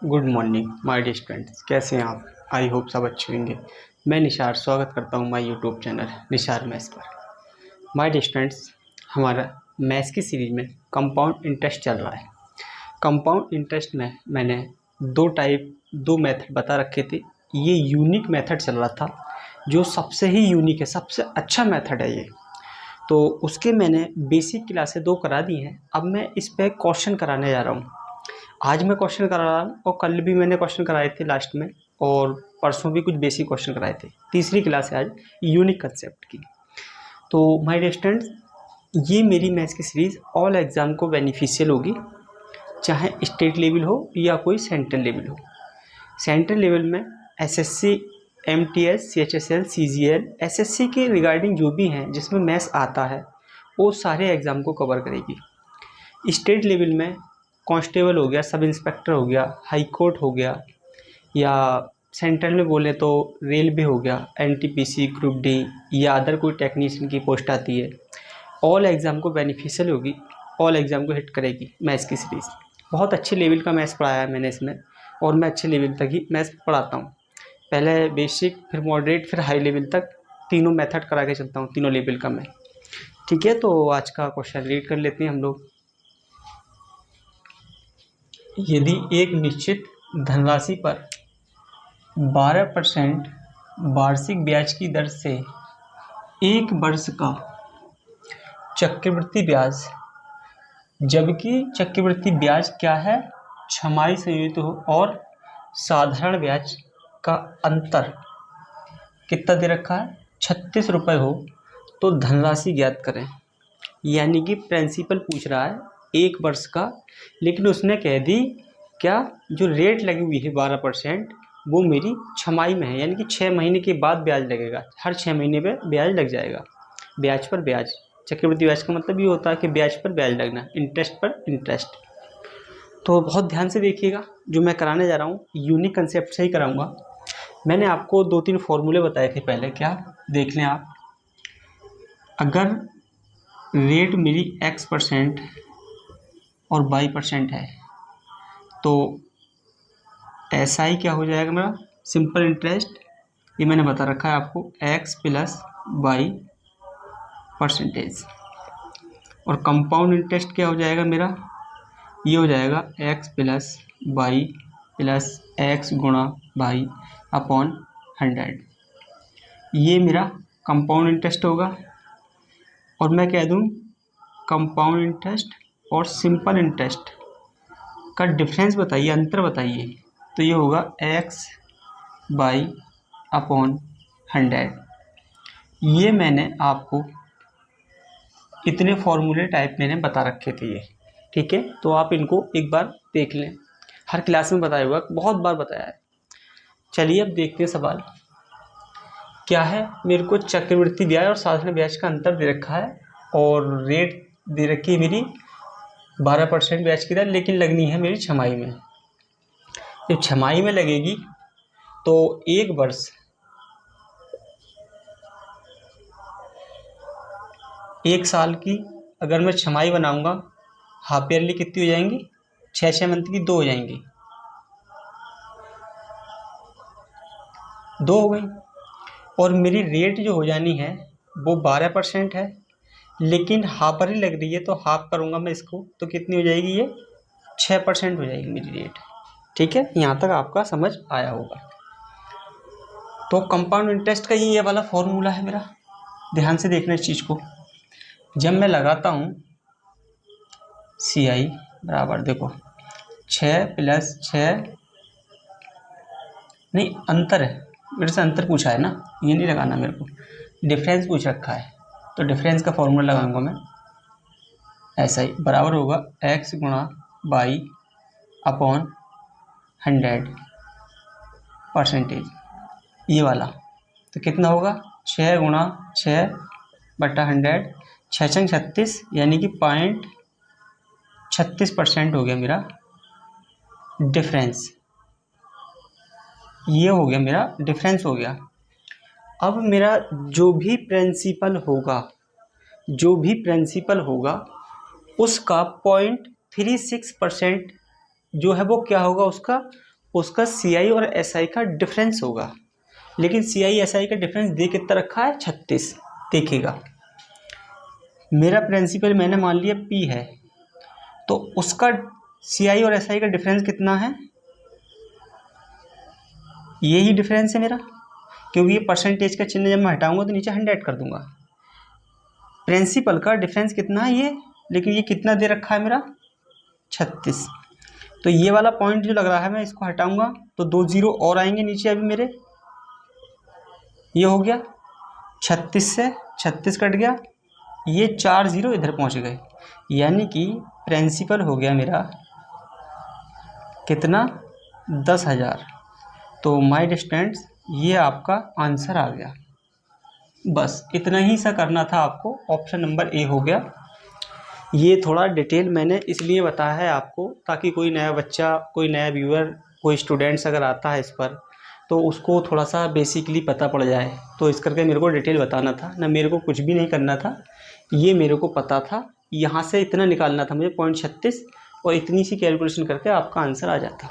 Good morning my dear students, कैसे हैं आप। आई होप सब अच्छे होंगे। मैं निशार स्वागत करता हूं my YouTube channel Nishar maths पर। माय डियर स्टूडेंट्स, हमारा मैथ्स की सीरीज में कंपाउंड इंटरेस्ट चल रहा है। कंपाउंड इंटरेस्ट में मैंने दो मेथड बता रखे थे। ये यूनिक मेथड चल रहा था जो सबसे ही यूनिक है, सबसे अच्छा मेथड है ये। तो उसके मैंने बेसिक क्लासें 2 करा दी हैं। अब मैं इस पे क्वेश्चन कराने जा रहा हूँ। आज मैं क्वेश्चन करा रहा हूँ और कल भी मैंने क्वेश्चन कराए थे लास्ट में, और परसों भी कुछ बेसिक क्वेश्चन कराए थे। तीसरी क्लास है आज यूनिक कंसेप्ट की। तो माय डियर स्टूडेंट्स, ये मेरी मैथ्स की सीरीज़ ऑल एग्ज़ाम को बेनिफिशियल होगी, चाहे स्टेट लेवल हो या कोई सेंट्रल लेवल हो। सेंट्रल लेवल में SSC, MTS, CHSL, CGL, SSC के रिगार्डिंग जो भी हैं जिसमें मैथ्स आता है वो सारे एग्ज़ाम को कवर करेगी। स्टेट लेवल में कांस्टेबल हो गया, सब इंस्पेक्टर हो गया, हाई कोर्ट हो गया, या सेंट्रल में बोले तो रेलवे हो गया, एनटीपीसी, ग्रुप डी, या अदर कोई टेक्नीशियन की पोस्ट आती है। ऑल एग्ज़ाम को बेनिफिशियल होगी, ऑल एग्ज़ाम को हिट करेगी मैथ्स की सीरीज़। बहुत अच्छे लेवल का मैथ्स पढ़ाया है मैंने इसमें, और मैं अच्छे लेवल तक ही मैथ्स पढ़ाता हूँ। पहले बेसिक, फिर मॉडरेट, फिर हाई लेवल तक तीनों मेथड करा के चलता हूँ, तीनों लेवल का मैं। ठीक है, तो आज का क्वेश्चन रीड कर लेते हैं हम लोग। यदि एक निश्चित धनराशि पर 12% वार्षिक ब्याज की दर से एक वर्ष का चक्रवृद्धि ब्याज, जबकि चक्रवृद्धि ब्याज क्या है, छमाही संयुक्त हो, और साधारण ब्याज का अंतर कितना दे रखा है, 36 रुपये हो, तो धनराशि ज्ञात करें। यानी कि प्रिंसिपल पूछ रहा है 1 वर्ष का, लेकिन उसने कह दी क्या, जो रेट लगी हुई है 12% वो मेरी छमाही में है, यानी कि 6 महीने के बाद ब्याज लगेगा। हर 6 महीने पे ब्याज लग जाएगा, ब्याज पर ब्याज। चक्रवृद्धि ब्याज का मतलब ये होता है कि ब्याज पर ब्याज लगना, इंटरेस्ट पर इंटरेस्ट। तो बहुत ध्यान से देखिएगा, जो मैं कराने जा रहा हूँ यूनिक कंसेप्ट से ही कराऊंगा। मैंने आपको 2-3 फॉर्मूले बताए थे पहले, क्या देख लें आप। अगर रेट मेरी x% और y% है, तो SI क्या हो जाएगा मेरा, सिंपल इंटरेस्ट। ये मैंने बता रखा है आपको, x + y%। और कंपाउंड इंटरेस्ट क्या हो जाएगा मेरा, ये हो जाएगा x + y + x × y/100। ये मेरा कंपाउंड इंटरेस्ट होगा। और मैं कह दूँ कंपाउंड इंटरेस्ट और सिंपल इंटरेस्ट का डिफरेंस बताइए, अंतर बताइए, तो ये होगा x/100। ये मैंने आपको इतने फॉर्मूले टाइप मैंने बता रखे थे ये। ठीक है, तो आप इनको एक बार देख लें, हर क्लास में बताया हुआ, बहुत बार बताया है। चलिए अब देखते हैं सवाल क्या है। मेरे को चक्रवृद्धि ब्याज और साधारण ब्याज का अंतर दे रखा है, और रेट दे रखी है मेरी 12% ब्याज की दर, लेकिन लगनी है मेरी छमाही में। जब छमाही में लगेगी तो 1 वर्ष, 1 साल की अगर मैं छमाही बनाऊंगा, हाफ ईयरली कितनी हो जाएंगी, 6 मंथ की 2 हो जाएंगी, 2 हो गई। और मेरी रेट जो हो जानी है वो 12% है, लेकिन हाफ ईयरली लग रही है, तो हाफ करूंगा मैं इसको, तो कितनी हो जाएगी, ये 6% हो जाएगी मेरी रेट। ठीक है, यहाँ तक आपका समझ आया होगा। तो कंपाउंड इंटरेस्ट का ये वाला फॉर्मूला है मेरा, ध्यान से देखना इस चीज़ को। जब मैं लगाता हूँ CI बराबर, देखो 6 + 6, नहीं अंतर है, मेरे से अंतर पूछा है ना, ये नहीं लगाना मेरे को, डिफरेंस पूछ रखा है, तो डिफरेंस का फॉर्मूला लगाऊंगा मैं। ऐसा ही बराबर होगा x × y/100%, ये वाला। तो कितना होगा, 6 × 6/100, 6×6 = 36, यानी कि 0.36% हो गया मेरा डिफरेंस। ये हो गया मेरा डिफरेंस हो गया। अब मेरा जो भी प्रिंसिपल होगा उसका 0.36% जो है वो क्या होगा, उसका उसका CI और SI का डिफरेंस होगा। लेकिन CI SI का डिफरेंस दे कितना रखा है, 36। देखिएगा, मेरा प्रिंसिपल मैंने मान लिया P है, तो उसका CI और SI का डिफरेंस कितना है, यही डिफरेंस है मेरा, क्योंकि ये परसेंटेज का चिन्ह जब मैं हटाऊंगा तो नीचे 100 कर दूंगा। प्रिंसिपल का डिफरेंस कितना है ये, लेकिन ये कितना दे रखा है मेरा, 36। तो ये वाला पॉइंट जो लग रहा है मैं इसको हटाऊंगा तो 2 जीरो और आएंगे नीचे अभी मेरे, ये हो गया 36 से 36 कट गया, ये 4 जीरो इधर पहुंच गए, यानी कि प्रिंसिपल हो गया मेरा कितना, 10,000। तो माय स्टूडेंट्स ये आपका आंसर आ गया। बस इतना ही सा करना था आपको, ऑप्शन नंबर ए हो गया। ये थोड़ा डिटेल मैंने इसलिए बताया है आपको ताकि कोई नया बच्चा, कोई नया व्यूअर, कोई स्टूडेंट्स अगर आता है इस पर तो उसको थोड़ा सा बेसिकली पता पड़ जाए। तो इस करके मेरे को डिटेल बताना था ना, मेरे को कुछ भी नहीं करना था, ये मेरे को पता था, यहाँ से इतना निकालना था मुझे 0.36 और इतनी सी कैलकुलेशन करके आपका आंसर आ जाता।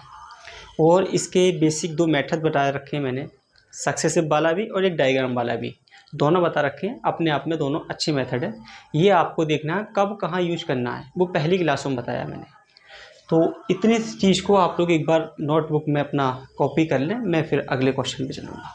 और इसके बेसिक 2 मेथड बता रखे हैं मैंने, सक्सेसिव वाला भी और एक डायग्राम वाला भी, दोनों बता रखे हैं। अपने आप में दोनों अच्छे मेथड है, ये आपको देखना है कब कहाँ यूज करना है, वो पहली क्लासों में बताया मैंने। तो इतनी चीज़ को आप लोग एक बार नोटबुक में अपना कॉपी कर लें, मैं फिर अगले क्वेश्चन पे चलूँगा।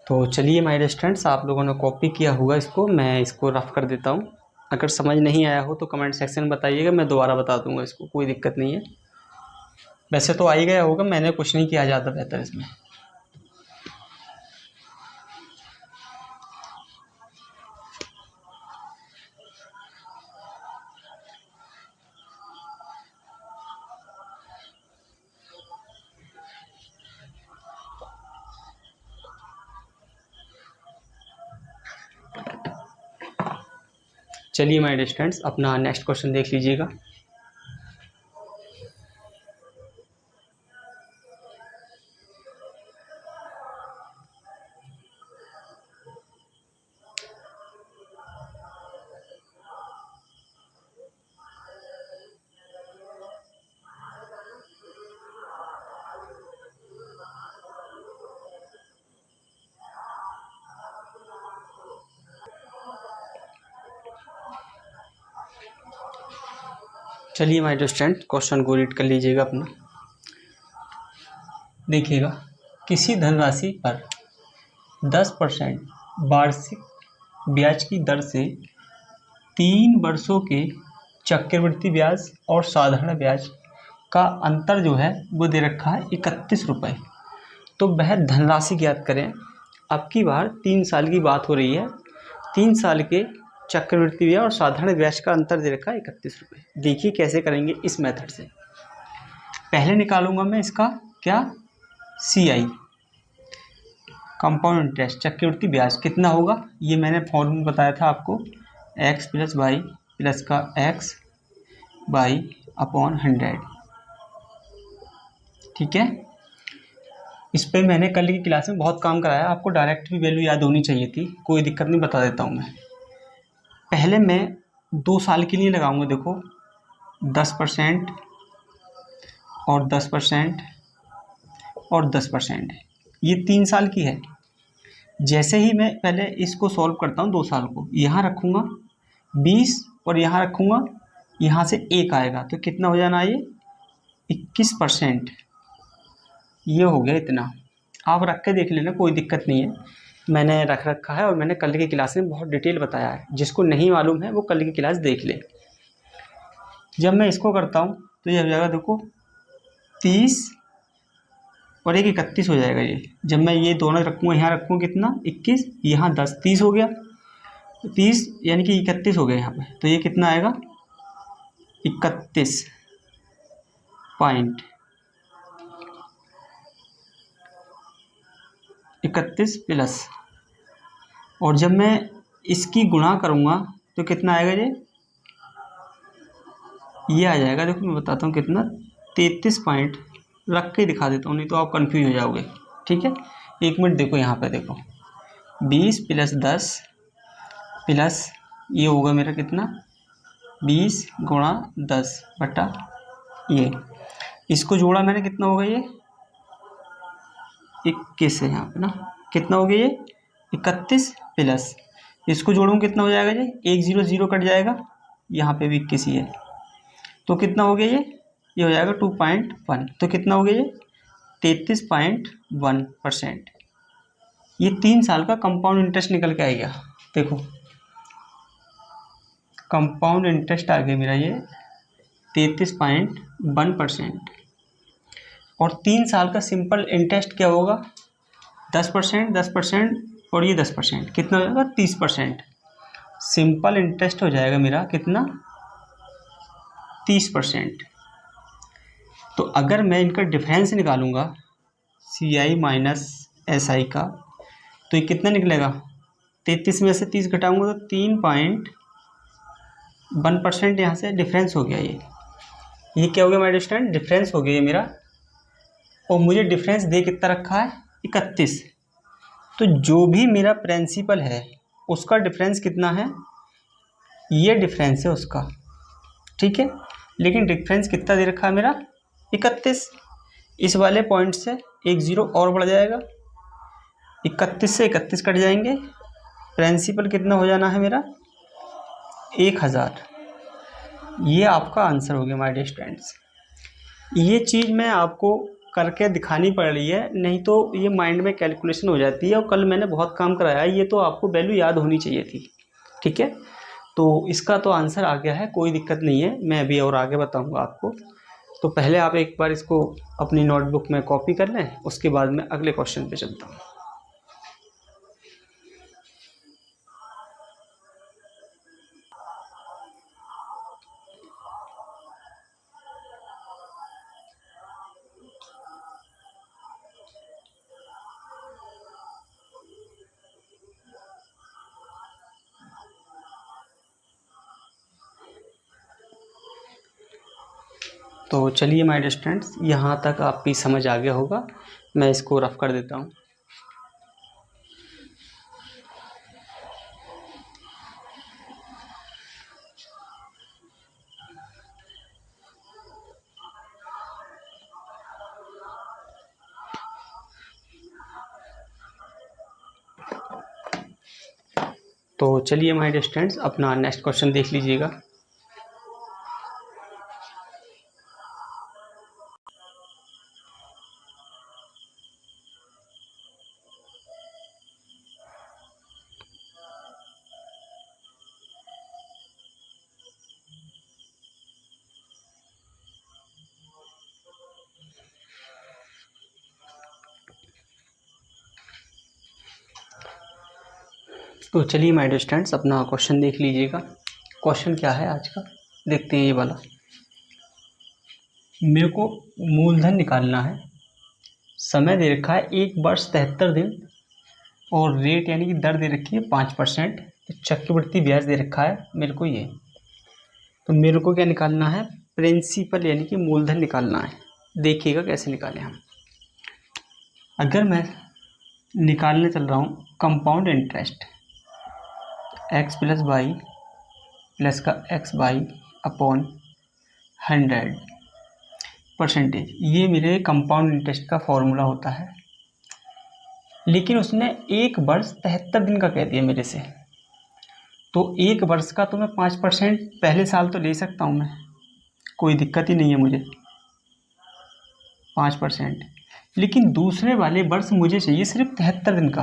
तो चलिए माय स्टूडेंट्स, आप लोगों ने कॉपी किया होगा इसको, मैं इसको रफ कर देता हूँ। अगर समझ नहीं आया हो तो कमेंट सेक्शन में बताइएगा, मैं दोबारा बता दूंगा इसको, कोई दिक्कत नहीं है। वैसे तो आ ही गया होगा, मैंने कुछ नहीं किया ज़्यादा बेहतर इसमें। चलिए माय स्टूडेंट्स, अपना नेक्स्ट क्वेश्चन देख लीजिएगा। चलिए माय स्टूडेंट, क्वेश्चन को रीड कर लीजिएगा अपना। देखिएगा, किसी धनराशि पर 10% वार्षिक ब्याज की दर से 3 वर्षों के चक्रवृद्धि ब्याज और साधारण ब्याज का अंतर जो है वो दे रखा है 31 रुपये। तो वह धनराशि ज्ञात करें। अब की बार 3 साल की बात हो रही है, 3 साल के चक्रवृद्धि ब्याज और साधारण ब्याज का अंतर दे रखा है 31 रुपये। देखिए कैसे करेंगे इस मेथड से। पहले निकालूंगा मैं इसका क्या, CI कंपाउंड इंटरेस्ट, चक्रवृद्धि ब्याज कितना होगा, ये मैंने फॉर्मूला बताया था आपको, x + y प्लस का x बाई अपॉन 100। ठीक है, इस पर मैंने कल की क्लास में बहुत काम कराया, आपको डायरेक्ट भी वैल्यू याद होनी चाहिए थी, कोई दिक्कत नहीं, बता देता हूँ मैं। पहले मैं 2 साल के लिए लगाऊंगा, देखो 10% और 10% और 10%, ये 3 साल की है। जैसे ही मैं पहले इसको सॉल्व करता हूँ 2 साल को, यहाँ रखूँगा 20 और यहाँ रखूँगा, यहाँ से 1 आएगा तो कितना हो जाना, ये 21%, ये हो गया इतना। आप रख के देख लेना, कोई दिक्कत नहीं है, मैंने रख रखा है और मैंने कल की क्लास में बहुत डिटेल बताया है। जिसको नहीं मालूम है वो कल की क्लास देख ले। जब मैं इसको करता हूँ तो ये हो जाएगा, देखो 30 और एक 31 हो जाएगा ये। जब मैं ये दोनों रखूँगा, यहाँ रखूँगा कितना 21, यहाँ 10, 30 हो गया, 30 यानी कि 31 हो गया यहाँ पे, तो ये कितना आएगा 31 पॉइंट 31 प्लस और जब मैं इसकी गुणा करूँगा तो कितना आएगा ये आ जाएगा। देखो मैं बताता हूँ कितना, 33 पॉइंट रख के दिखा देता हूँ, नहीं तो आप कंफ्यूज हो जाओगे। ठीक है, 1 मिनट देखो, यहाँ पे देखो 20 + 10 प्लस ये होगा मेरा कितना 20 × 10 बटा ये, इसको जोड़ा मैंने, कितना होगा ये 21 है यहाँ पे ना, कितना हो गया ये 31 प्लस इसको जोड़ूँ कितना हो जाएगा ये 1 0 0 कट जाएगा, यहाँ पे भी 21 ही है, तो कितना हो गया ये हो जाएगा 2.1, तो कितना हो गया ये 33.1%। ये 3 साल का कंपाउंड इंटरेस्ट निकल के आएगा। देखो कंपाउंड इंटरेस्ट आ गया मेरा ये 33.1%, और 3 साल का सिंपल इंटरेस्ट क्या होगा 10%, 10% और ये 10%, कितना हो जाएगा 30%। सिंपल इंटरेस्ट हो जाएगा मेरा कितना 30%। तो अगर मैं इनका डिफरेंस निकालूंगा CI माइनस SI का, तो ये कितना निकलेगा 33 में से 30 घटाऊंगा तो 3.1% यहाँ से डिफरेंस हो गया। ये क्या हो गया मेरा स्टूडेंट, डिफरेंस हो गया ये मेरा, और मुझे डिफरेंस दे कितना रखा है 31। तो जो भी मेरा प्रिंसिपल है उसका डिफरेंस कितना है, ये डिफरेंस है उसका। ठीक है, लेकिन डिफरेंस कितना दे रखा है मेरा 31। इस वाले पॉइंट से 1 0 और बढ़ जाएगा, 31 से 31 कट जाएंगे, प्रिंसिपल कितना हो जाना है मेरा 1000। ये आपका आंसर हो गया माय डियर स्टूडेंट्स। ये चीज़ मैं आपको करके दिखानी पड़ रही है, नहीं तो ये माइंड में कैलकुलेशन हो जाती है, और कल मैंने बहुत काम कराया, ये तो आपको वैल्यू याद होनी चाहिए थी। ठीक है, तो इसका तो आंसर आ गया है, कोई दिक्कत नहीं है, मैं अभी और आगे बताऊंगा आपको। तो पहले आप एक बार इसको अपनी नोटबुक में कॉपी कर लें, उसके बाद मैं अगले क्वेश्चन पे चलता हूँ। तो चलिए माय डियर स्टूडेंट्स, यहाँ तक आपकी समझ आ गया होगा, मैं इसको रफ कर देता हूँ। तो चलिए माय डियर स्टूडेंट्स, अपना नेक्स्ट क्वेश्चन देख लीजिएगा। तो चलिए माय डियर स्टूडेंट्स, अपना क्वेश्चन देख लीजिएगा। क्वेश्चन क्या है आज का, देखते हैं ये वाला। मेरे को मूलधन निकालना है, समय दे रखा है 1 वर्ष 73 दिन, और रेट यानी कि दर दे रखी है 5%, तो चक्रवृद्धि ब्याज दे रखा है मेरे को ये। तो मेरे को क्या निकालना है, प्रिंसिपल यानी कि मूलधन निकालना है। देखिएगा कैसे निकालें हम। अगर मैं निकालने चल रहा हूँ compound interest x + y plus का x/100%, ये मेरे कंपाउंड इंटरेस्ट का फॉर्मूला होता है। लेकिन उसने 1 वर्ष 73 दिन का कह दिया मेरे से, तो 1 वर्ष का तो मैं 5% पहले साल तो ले सकता हूँ मैं, कोई दिक्कत ही नहीं है मुझे 5%। लेकिन दूसरे वाले वर्ष मुझे चाहिए सिर्फ 73 दिन का,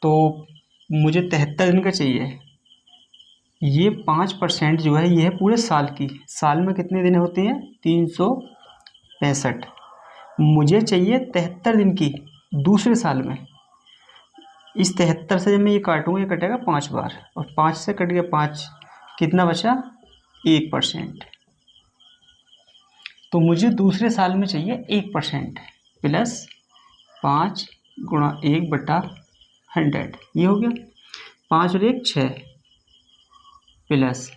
तो मुझे 73 दिन का चाहिए। ये 5% जो है ये है पूरे साल की, साल में कितने दिन होते हैं 365, मुझे चाहिए 73 दिन की दूसरे साल में। इस 73 से जब मैं ये काटूंगा, ये कटेगा 5 बार, और 5 से कट गया 5, कितना बचा 1%। तो मुझे दूसरे साल में चाहिए 1% प्लस 5 × 1/73। 100, ये हो गया 5 और 1 6 प्लस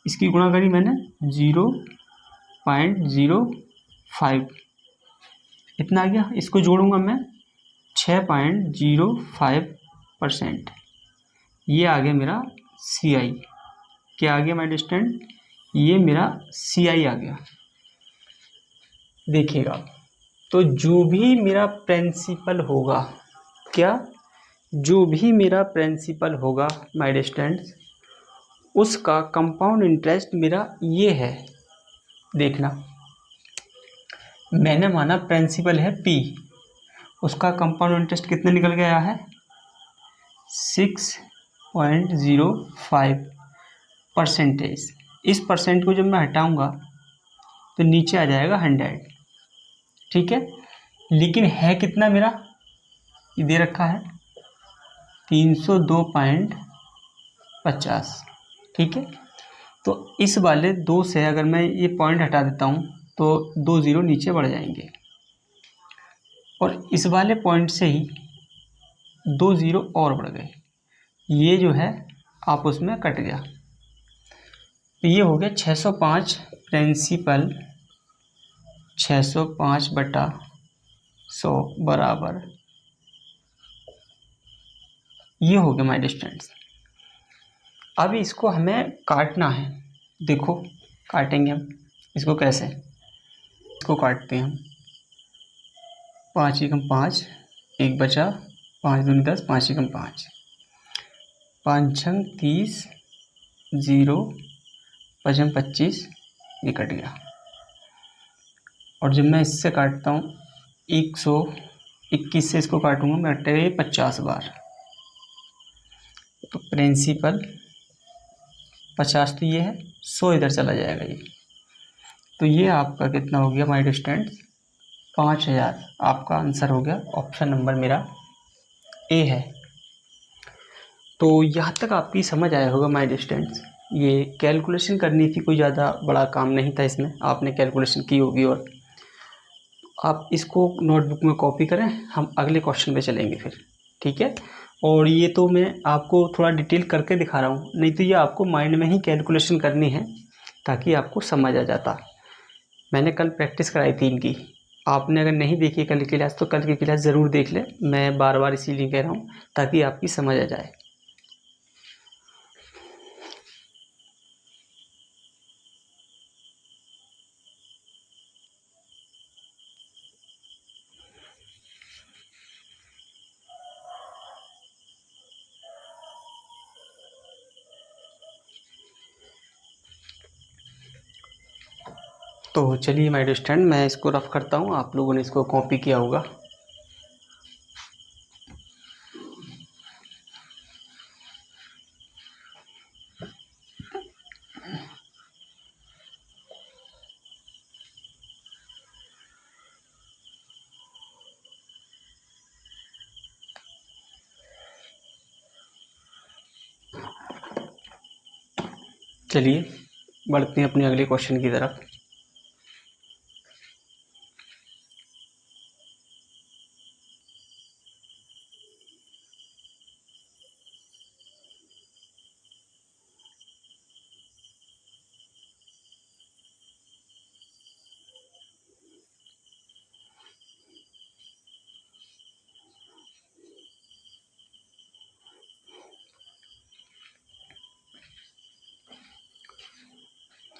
इसकी गुणा करी मैंने 0.05, इतना आ गया। इसको जोड़ूंगा मैं 6.05%, ये आ गया मेरा CI। क्या आ गया माय डिस्टेंट, ये मेरा CI आ गया। देखिएगा, तो जो भी मेरा प्रिंसिपल होगा, क्या, जो भी मेरा प्रिंसिपल होगा माय डिस्टेंट्स, उसका कंपाउंड इंटरेस्ट मेरा ये है। देखना, मैंने माना प्रिंसिपल है P, उसका कंपाउंड इंटरेस्ट कितने निकल के आया है 6.05%। इस परसेंट को जब मैं हटाऊंगा तो नीचे आ जाएगा 100, ठीक है। लेकिन है कितना मेरा, ये दे रखा है 302.50, ठीक है। तो इस वाले 2 से अगर मैं ये पॉइंट हटा देता हूँ तो 2 0 नीचे बढ़ जाएंगे, और इस वाले पॉइंट से ही 2 0 और बढ़ गए, ये जो है आपस में कट गया। तो ये हो गया 605 प्रिंसिपल 605/100 बराबर, ये हो गया माय डिस्टेंस। अब इसको हमें काटना है। देखो काटेंगे हम इसको कैसे, इसको काटते हैं हम 5 एकम 5, 1 बचा, 5 दूनी 10, 5 एकम 5, 5 छंग 30, 0 5 25, ये कट गया। और जब मैं इससे काटता हूँ 121 से इसको काटूंगा मैं, कटेगा 50 बार। तो प्रिंसिपल 50 तो ये है, 100 इधर चला जाएगा ये। तो ये आपका कितना हो गया माय डिस्टेंस 5000। आपका आंसर हो गया, ऑप्शन नंबर मेरा A है। तो यहाँ तक आपकी समझ आया होगा माय डिस्टेंस। ये कैलकुलेशन करनी थी, कोई ज़्यादा बड़ा काम नहीं था इसमें, आपने कैलकुलेशन की होगी। और आप इसको नोटबुक में कॉपी करें, हम अगले क्वेश्चन पे चलेंगे फिर, ठीक है। और ये तो मैं आपको थोड़ा डिटेल करके दिखा रहा हूँ, नहीं तो ये आपको माइंड में ही कैलकुलेशन करनी है ताकि आपको समझ आ जाता। मैंने कल प्रैक्टिस कराई थी इनकी, आपने अगर नहीं देखी कल की क्लास तो कल की क्लास ज़रूर देख ले। मैं बार बार इसीलिए कह रहा हूँ ताकि आपकी समझ आ जाए। तो चलिए माय डियर स्टूडेंट, मैं इसको रफ करता हूँ, आप लोगों ने इसको कॉपी किया होगा। चलिए बढ़ते हैं अपने अगले क्वेश्चन की तरफ।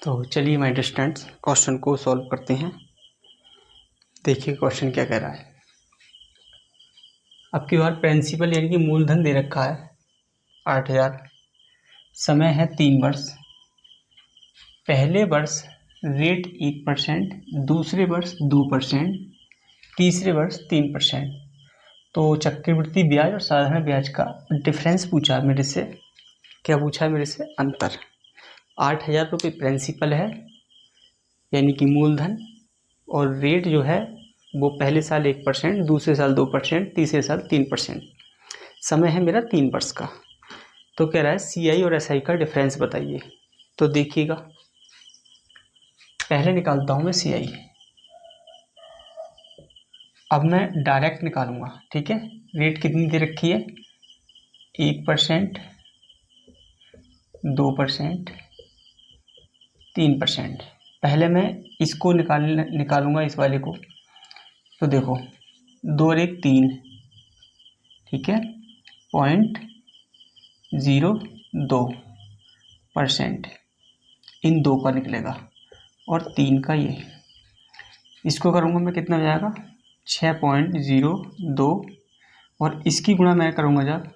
तो चलिए माय डियर स्टूडेंट्स, क्वेश्चन को सॉल्व करते हैं। देखिए क्वेश्चन क्या कह रहा है। अब की बार प्रिंसिपल यानी कि मूलधन दे रखा है 8000, समय है 3 वर्ष। पहले वर्ष रेट 1%, दूसरे वर्ष 2%, तीसरे वर्ष 3%। तो चक्रवृद्धि ब्याज और साधारण ब्याज का डिफरेंस पूछा मेरे से। क्या पूछा मेरे से, अंतर। 8000 रुपये प्रिंसिपल है यानी कि मूलधन, और रेट जो है वो पहले साल 1%, दूसरे साल 2%, तीसरे साल 3%। समय है मेरा 3 वर्ष का। तो कह रहा है CI और SI का डिफरेंस बताइए। तो देखिएगा, पहले निकालता हूँ मैं CI। अब मैं डायरेक्ट निकालूंगा, ठीक है। रेट कितनी दे रखी है 1%, 2%, 3%। पहले मैं इसको निकालूंगा इस वाले को। तो देखो 2 और 1 3, ठीक है, 0.02% इन दो का निकलेगा और 3 का ये। इसको करूँगा मैं, कितना हो जाएगा 6.02, और इसकी गुणा मैं करूँगा जब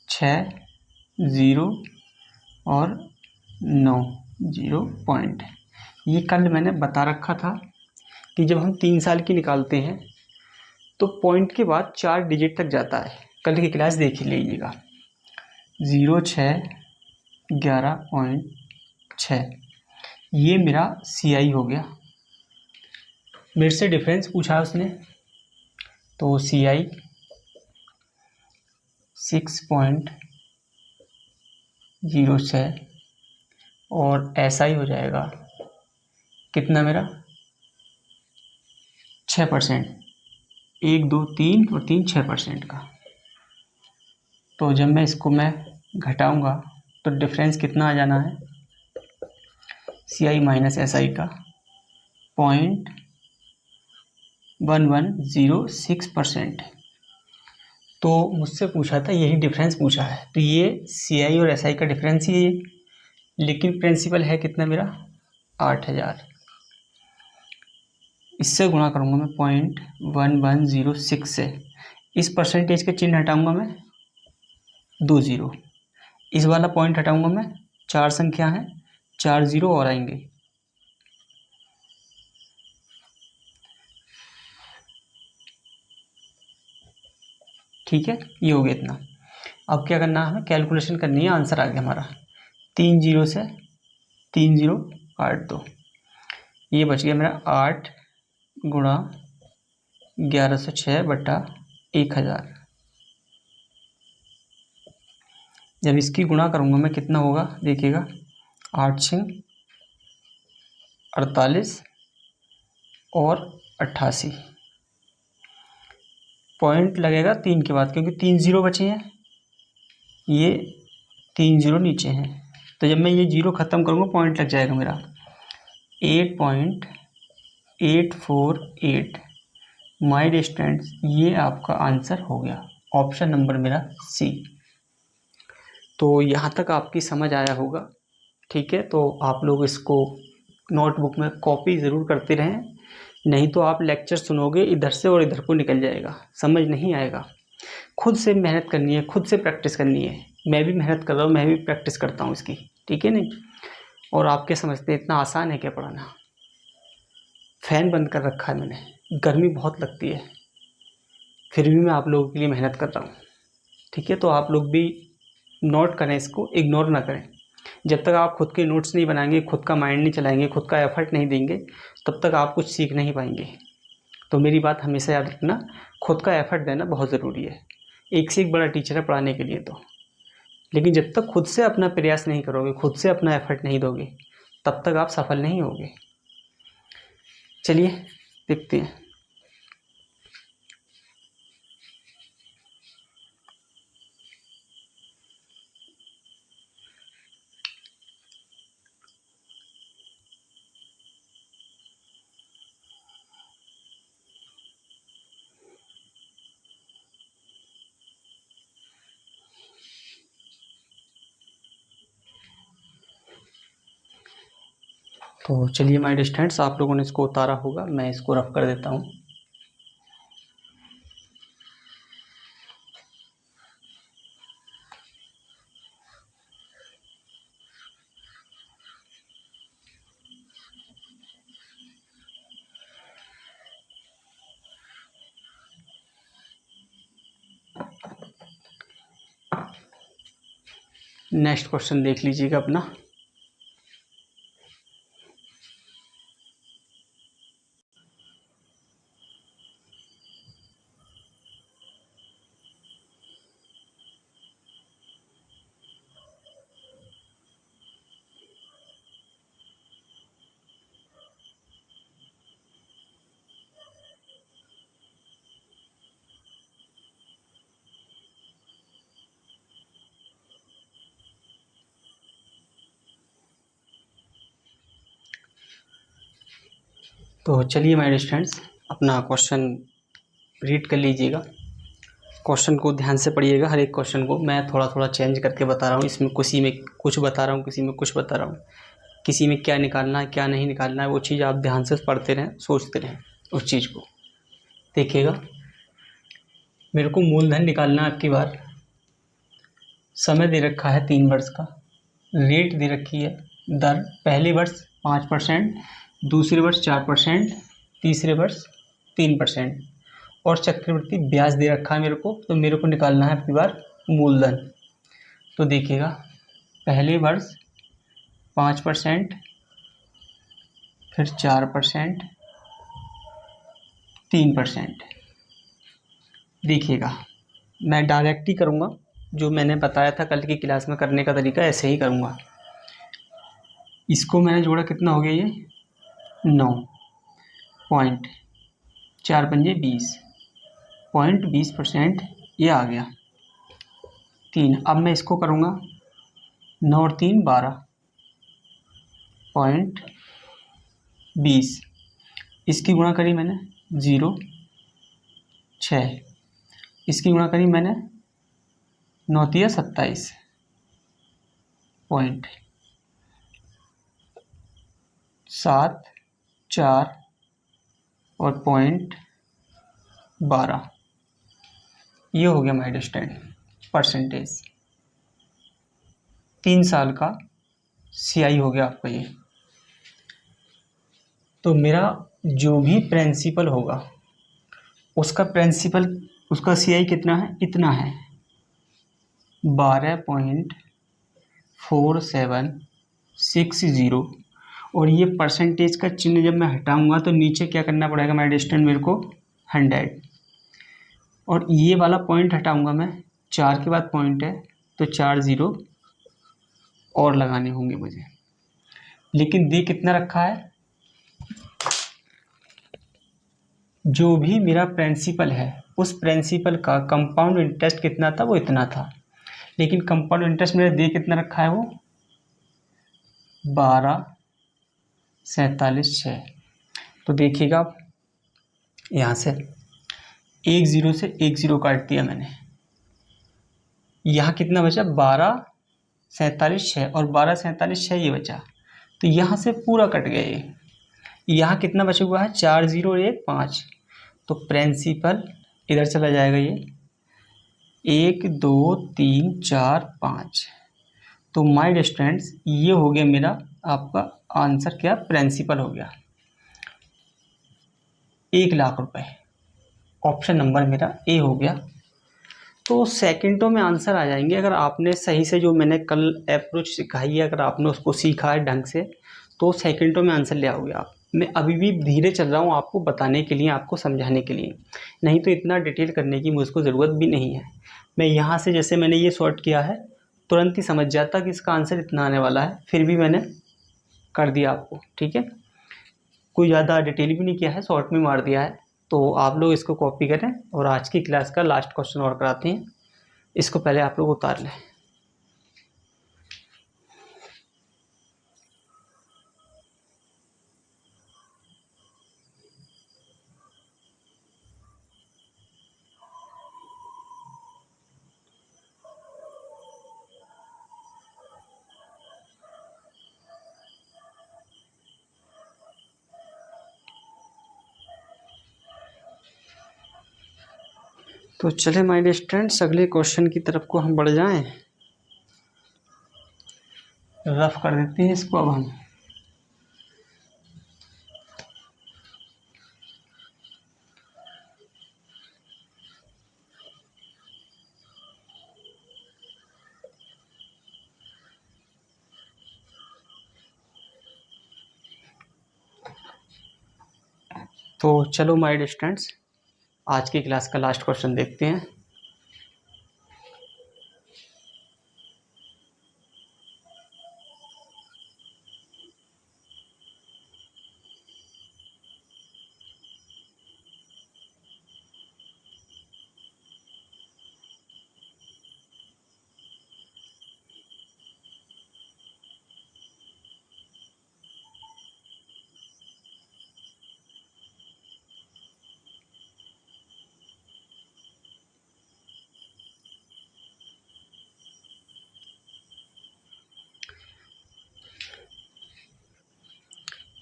6 0 और 9 0 पॉइंट। ये कल मैंने बता रखा था कि जब हम 3 साल की निकालते हैं तो पॉइंट के बाद 4 डिजिट तक जाता है। कल की क्लास देख ही लीजिएगा। 0 6 11.6 ये मेरा CI हो गया। मेरे से डिफरेंस पूछा उसने, तो CI 6.06 और SI हो जाएगा कितना मेरा 6%। 1 2 3 और 3 6% का। तो जब मैं इसको घटाऊंगा तो डिफरेंस कितना आ जाना है, CI माइनस SI का 0.1106%। तो मुझसे पूछा था, यही डिफरेंस पूछा है, तो ये CI और SI का डिफरेंस ही है, लेकिन प्रिंसिपल है कितना मेरा 8000। इससे गुणा करूँगा मैं 0.1106 से। इस परसेंटेज के चिन्ह हटाऊंगा मैं 2 0, इस वाला पॉइंट हटाऊंगा मैं, 4 संख्या है, 4 0 और आएंगे। ठीक है, ये हो गया इतना। अब क्या करना है, हमें कैलकुलेशन करनी है। आंसर आ गया हमारा 3 0 से 3 0 काट दो, ये बच गया मेरा 8 गुणा 1106/1000। जब इसकी गुणा करूँगा मैं कितना होगा देखिएगा, 8 6 48 और 88 पॉइंट लगेगा 3 के बाद, क्योंकि 3 0 बचे हैं, ये 3 0 नीचे हैं। तो जब मैं ये 0 ख़त्म करूँगा पॉइंट लग जाएगा मेरा 8.848। माय डिस्टेंस, ये आपका आंसर हो गया, ऑप्शन नंबर मेरा C। तो यहाँ तक आपकी समझ आया होगा, ठीक है। तो आप लोग इसको नोटबुक में कॉपी ज़रूर करते रहें, नहीं तो आप लेक्चर सुनोगे इधर से और इधर को निकल जाएगा, समझ नहीं आएगा। खुद से मेहनत करनी है, खुद से प्रैक्टिस करनी है। मैं भी मेहनत कर रहा हूँ, मैं भी प्रैक्टिस करता हूँ इसकी, ठीक है नहीं। और आपके समझते इतना आसान है क्या पढ़ाना। फ़ैन बंद कर रखा है मैंने, गर्मी बहुत लगती है, फिर भी मैं आप लोगों के लिए मेहनत कर रहा हूँ, ठीक है। तो आप लोग भी नोट करें, इसको इग्नोर ना करें। जब तक आप खुद के नोट्स नहीं बनाएंगे, खुद का माइंड नहीं चलाएंगे, खुद का एफर्ट नहीं देंगे, तब तक आप कुछ सीख नहीं पाएंगे। तो मेरी बात हमेशा याद रखना, खुद का एफर्ट देना बहुत ज़रूरी है। एक से एक बड़ा टीचर है पढ़ाने के लिए तो, लेकिन जब तक खुद से अपना प्रयास नहीं करोगे, खुद से अपना एफर्ट नहीं दोगे, तब तक आप सफल नहीं होगे। चलिए देखते हैं। तो चलिए माय डियर स्टूडेंट्स, आप लोगों ने इसको उतारा होगा, मैं इसको रफ कर देता हूँ। नेक्स्ट क्वेश्चन देख लीजिएगा अपना। तो चलिए माय स्टूडेंट्स, अपना क्वेश्चन रीड कर लीजिएगा। क्वेश्चन को ध्यान से पढ़िएगा। हर एक क्वेश्चन को मैं थोड़ा थोड़ा चेंज करके बता रहा हूँ। इसमें किसी में कुछ बता रहा हूँ, किसी में कुछ बता रहा हूँ। किसी में क्या निकालना है, क्या नहीं निकालना है, वो चीज़ आप ध्यान से पढ़ते रहें, सोचते रहें उस चीज़ को। देखिएगा, मेरे को मूलधन निकालना है आपकी बार। समय दे रखा है 3 वर्ष का। रेट दे रखी है, दर पहले वर्ष 5%, दूसरे वर्ष 4%, तीसरे वर्ष 3%, और चक्रवृद्धि ब्याज दे रखा है मेरे को। तो मेरे को निकालना है आपकी बार मूलधन। तो देखिएगा, पहले वर्ष 5%, फिर 4%, 3%। देखिएगा, मैं डायरेक्ट ही करूँगा, जो मैंने बताया था कल की क्लास में करने का तरीका ऐसे ही करूँगा। इसको मैंने जोड़ा, कितना हो गया ये 9.4×5 20%, ये आ गया 3। अब मैं इसको करूँगा 9 और 3 12.20। इसकी गुणा करी मैंने 0.6। इसकी गुणा करी मैंने 9 तिया 27 पॉइंट 7, 4 और 0.12। ये हो गया माय डिस्टेंस परसेंटेज। 3 साल का CI हो गया आपका ये। तो मेरा जो भी प्रिंसिपल होगा उसका CI कितना है, इतना है 12.4760। और ये परसेंटेज का चिन्ह जब मैं हटाऊंगा तो नीचे क्या करना पड़ेगा माय डिस्टेंस मेरे को 100। और ये वाला पॉइंट हटाऊंगा मैं, 4 के बाद पॉइंट है तो 4 0 और लगाने होंगे मुझे। लेकिन दे कितना रखा है, जो भी मेरा प्रिंसिपल है उस प्रिंसिपल का कंपाउंड इंटरेस्ट कितना था वो इतना था। लेकिन कंपाउंड इंटरेस्ट मेरा दे कितना रखा है, वो 12.47 तो देखिएगा आप, यहाँ से 1 0 से 1 0 काट दिया मैंने। यहाँ कितना बचा 12.47 और 12.47 ये बचा। तो यहाँ से पूरा कट गया ये। यहाँ कितना बचा हुआ है 4 0 और 1 5। तो प्रिंसिपल इधर चला जाएगा, ये 1 2 3 4 5। तो माय स्टूडेंट्स, ये हो गया मेरा आपका आंसर। क्या प्रिंसिपल हो गया 1,00,000 रुपए। ऑप्शन नंबर मेरा ए हो गया। तो सेकंडों में आंसर आ जाएंगे अगर आपने सही से, जो मैंने कल अप्रोच सिखाई है, अगर आपने उसको सीखा है ढंग से, तो सेकंडों में आंसर ले आओगे आप। मैं अभी भी धीरे चल रहा हूँ आपको बताने के लिए, आपको समझाने के लिए, नहीं तो इतना डिटेल करने की मुझको ज़रूरत भी नहीं है। मैं यहाँ से जैसे मैंने ये सॉर्ट किया है, तुरंत ही समझ जाता कि इसका आंसर इतना आने वाला है, फिर भी मैंने कर दिया आपको। ठीक है, कोई ज़्यादा डिटेल भी नहीं किया है, शॉर्ट में मार दिया है। तो आप लोग इसको कॉपी करें और आज की क्लास का लास्ट क्वेश्चन और कराते हैं। इसको पहले आप लोग उतार लें। तो चले माय डियर स्टूडेंट्स, अगले क्वेश्चन की तरफ को हम बढ़ जाएं। रफ कर देते हैं इसको अब हम। तो चलो माय डियर स्टूडेंट्स, आज की क्लास का लास्ट क्वेश्चन देखते हैं।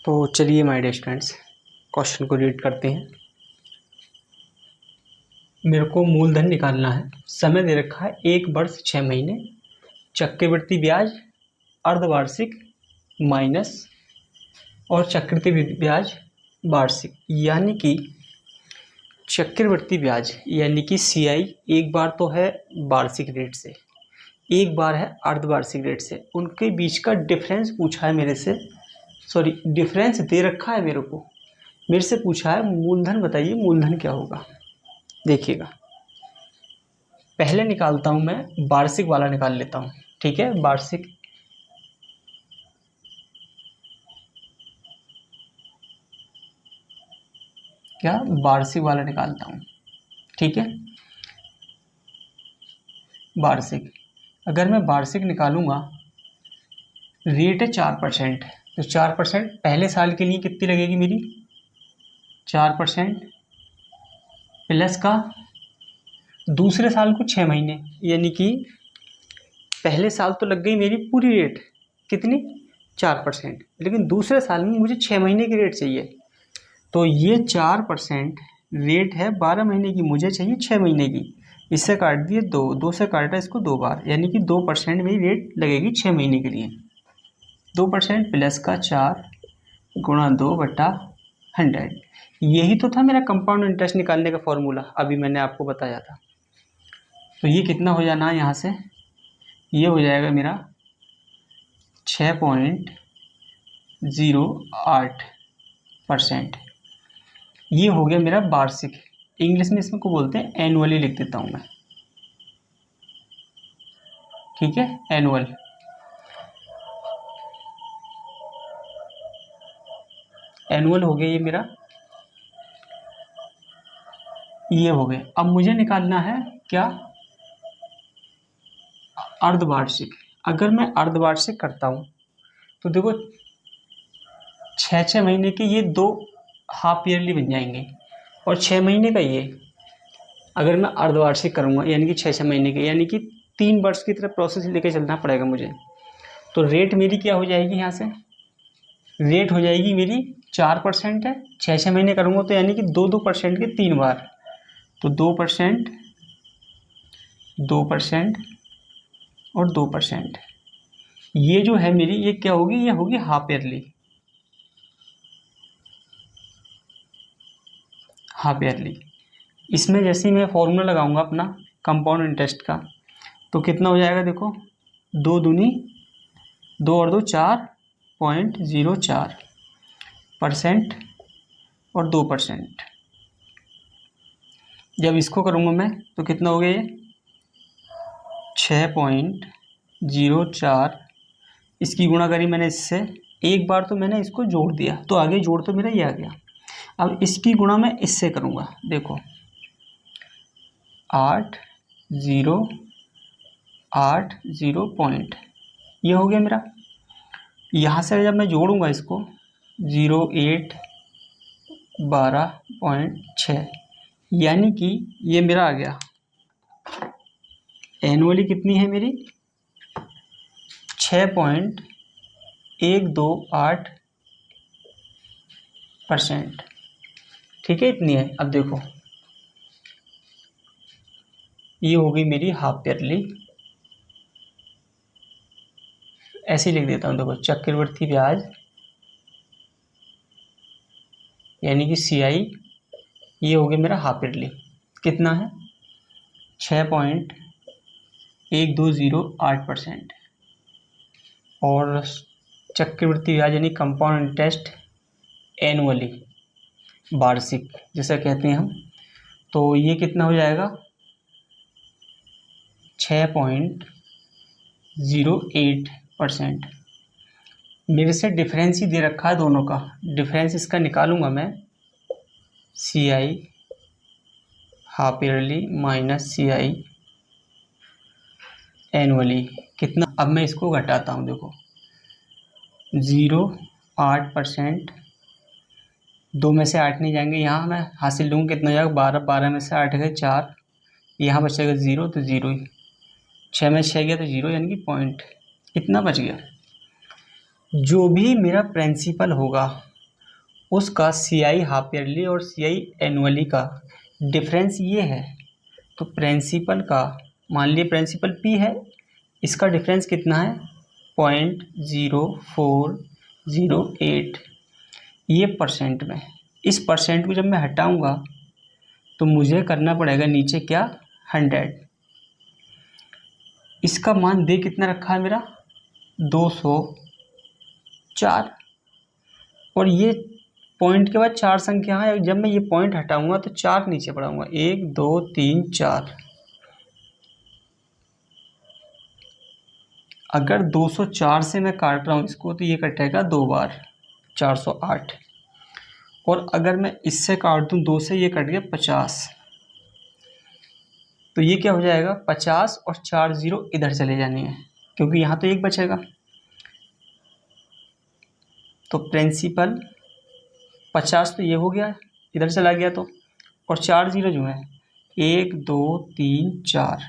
तो चलिए माय डियर स्टूडेंट्स, क्वेश्चन को रीड करते हैं। मेरे को मूलधन निकालना है। समय दे रखा है 1 वर्ष 6 महीने, चक्रवृद्धि ब्याज अर्धवार्षिक माइनस और चक्रवृद्धि ब्याज वार्षिक, यानी कि चक्रवृद्धि ब्याज यानी कि CI एक बार तो है वार्षिक रेट से, एक बार है अर्धवार्षिक रेट से। उनके बीच का डिफरेंस पूछा है मेरे से, सॉरी डिफरेंस दे रखा है मेरे से पूछा है मूलधन बताइए मूलधन क्या होगा। देखिएगा, पहले निकालता हूं मैं वार्षिक वाला निकाल लेता हूं, ठीक है। वार्षिक वार्षिक वाला निकालता हूं, ठीक है। वार्षिक, अगर मैं वार्षिक निकालूंगा, रेट है 4%, तो 4% पहले साल के लिए कितनी लगेगी मेरी, 4% प्लस का दूसरे साल को 6 महीने, यानी कि पहले साल तो लग गई मेरी पूरी रेट कितनी 4%, लेकिन दूसरे साल में मुझे 6 महीने की रेट चाहिए। तो ये 4% रेट है 12 महीने की, मुझे चाहिए 6 महीने की। इससे काट दिए 2 से काटा इसको 2 बार, यानी कि 2% मेरी रेट लगेगी 6 महीने के लिए। 2% प्लस का 4 गुणा 2/100, यही तो था मेरा कंपाउंड इंटरेस्ट निकालने का फॉर्मूला, अभी मैंने आपको बताया था। तो ये कितना हो जाना है यहाँ से, ये हो जाएगा मेरा 6.08%। ये हो गया मेरा वार्षिक, इंग्लिश में इसमें को बोलते हैं एनुअली, लिख देता हूँ मैं, ठीक है। एनुअल, एनुअल हो गया ये मेरा, ये हो गया। अब मुझे निकालना है क्या, अर्धवार्षिक। अगर मैं अर्धवार्षिक करता हूँ तो देखो 6 महीने के ये 2 हाफ ईयरली बन जाएंगे, और 6 महीने का ये, अगर मैं अर्धवार्षिक करूँगा यानी कि 6 महीने के, यानी कि 3 वर्ष की तरह प्रोसेस लेके चलना पड़ेगा मुझे। तो रेट मेरी क्या हो जाएगी, यहाँ से रेट हो जाएगी मेरी 4% है, 6 महीने करूँगा तो यानी कि 2% के 3 बार, तो 2% 2% और 2%। ये जो है मेरी, ये क्या होगी, ये होगी हाफ ईयरली, हाफ ईयरली। इसमें जैसे ही मैं फॉर्मूला लगाऊंगा अपना कंपाउंड इंटरेस्ट का, तो कितना हो जाएगा, देखो 2 दूनी 2 और 2 4.04% और 2%। जब इसको करूँगा मैं तो कितना हो गया, ये 6.04, इसकी गुणा करी मैंने इससे, एक बार तो मैंने इसको जोड़ दिया तो आगे जोड़ तो मेरा ये आ गया। अब इसकी गुणा मैं इससे करूँगा, देखो 8.0 पॉइंट, ये हो गया मेरा। यहाँ से जब मैं जोड़ूंगा इसको 0.812.6, यानी कि ये मेरा आ गया। एनुअली कितनी है मेरी, 6.128%, ठीक है, इतनी है। अब देखो ये हो गई मेरी हाफ ईयरली, ऐसे ही लिख देता हूँ, देखो चक्रवृद्धि ब्याज यानी कि CI, ये हो गया मेरा हाफ ईयरली, कितना है 6.1208%। और चक्रवृद्धि ब्याज यानी कंपाउंड इंटरेस्ट एनुअली, वार्षिक जैसा कहते हैं हम, तो ये कितना हो जाएगा 6.08%। मेरे से डिफरेंस ही दे रखा है दोनों का, डिफरेंस इसका निकालूंगा मैं, CI half yearly minus CI annually, कितना। अब मैं इसको घटाता हूँ, देखो 0.8%, 2 में से 8 नहीं जाएंगे, यहाँ मैं हासिल लूँगा कितना जाएगा 12, 12 में से 8 गए 4, यहाँ बचेगा 0, तो 0 ही, 6 में 6 गया तो 0, यानी कि पॉइंट, इतना बच गया। जो भी मेरा प्रिंसिपल होगा उसका CI हाफ ईयरली और CI एनुअली का डिफरेंस ये है, तो प्रिंसिपल का मान लीजिए प्रिंसिपल P है, इसका डिफरेंस कितना है 0.0408, ये परसेंट में। इस परसेंट को जब मैं हटाऊंगा तो मुझे करना पड़ेगा नीचे क्या 100। इसका मान दे कितना रखा है मेरा 204, और ये पॉइंट के बाद 4 संख्या है। जब मैं ये पॉइंट हटाऊंगा तो 4 नीचे बढ़ाऊंगा, 1 2 3 4। अगर 204 से मैं काट रहा हूँ इसको तो ये कटेगा 2 बार 408, और अगर मैं इससे काट दूँ 2 से, ये कट गया 50। तो ये क्या हो जाएगा 50 और 4 0 इधर चले जाने हैं, क्योंकि यहाँ तो 1 बचेगा। तो प्रिंसिपल 50 तो ये हो गया, इधर चला गया तो, और 4 0 जो है 1 2 3 4।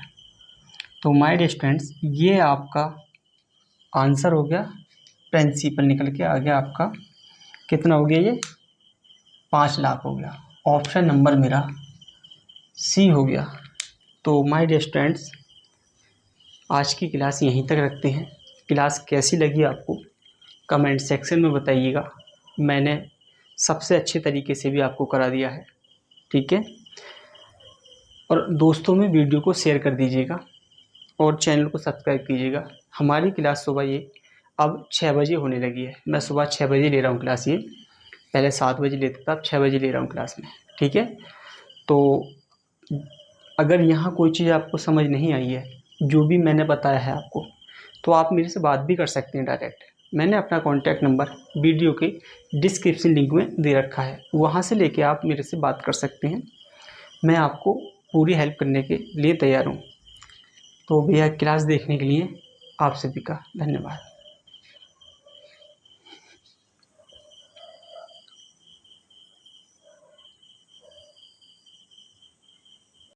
तो माय स्टूडेंट्स ये आपका आंसर हो गया, प्रिंसिपल निकल के आ गया आपका कितना हो गया, ये 5 लाख हो गया। ऑप्शन नंबर मेरा सी हो गया। तो माय डियर स्टूडेंट्स आज की क्लास यहीं तक रखते हैं। क्लास कैसी लगी आपको कमेंट सेक्शन में बताइएगा। मैंने सबसे अच्छे तरीके से भी आपको करा दिया है, ठीक है। और दोस्तों में वीडियो को शेयर कर दीजिएगा और चैनल को सब्सक्राइब कीजिएगा। हमारी क्लास सुबह ये अब 6 बजे होने लगी है। मैं सुबह 6 बजे ले रहा हूँ क्लास, ये पहले 7 बजे लेता था, अब 6 बजे ले रहा हूँ क्लास में, ठीक है। तो अगर यहाँ कोई चीज़ आपको समझ नहीं आई है, जो भी मैंने बताया है आपको, तो आप मेरे से बात भी कर सकते हैं डायरेक्ट। मैंने अपना कॉन्टैक्ट नंबर वीडियो के डिस्क्रिप्शन लिंक में दे रखा है, वहाँ से लेके आप मेरे से बात कर सकते हैं। मैं आपको पूरी हेल्प करने के लिए तैयार हूँ। तो भैया क्लास देखने के लिए आप सभी का धन्यवाद।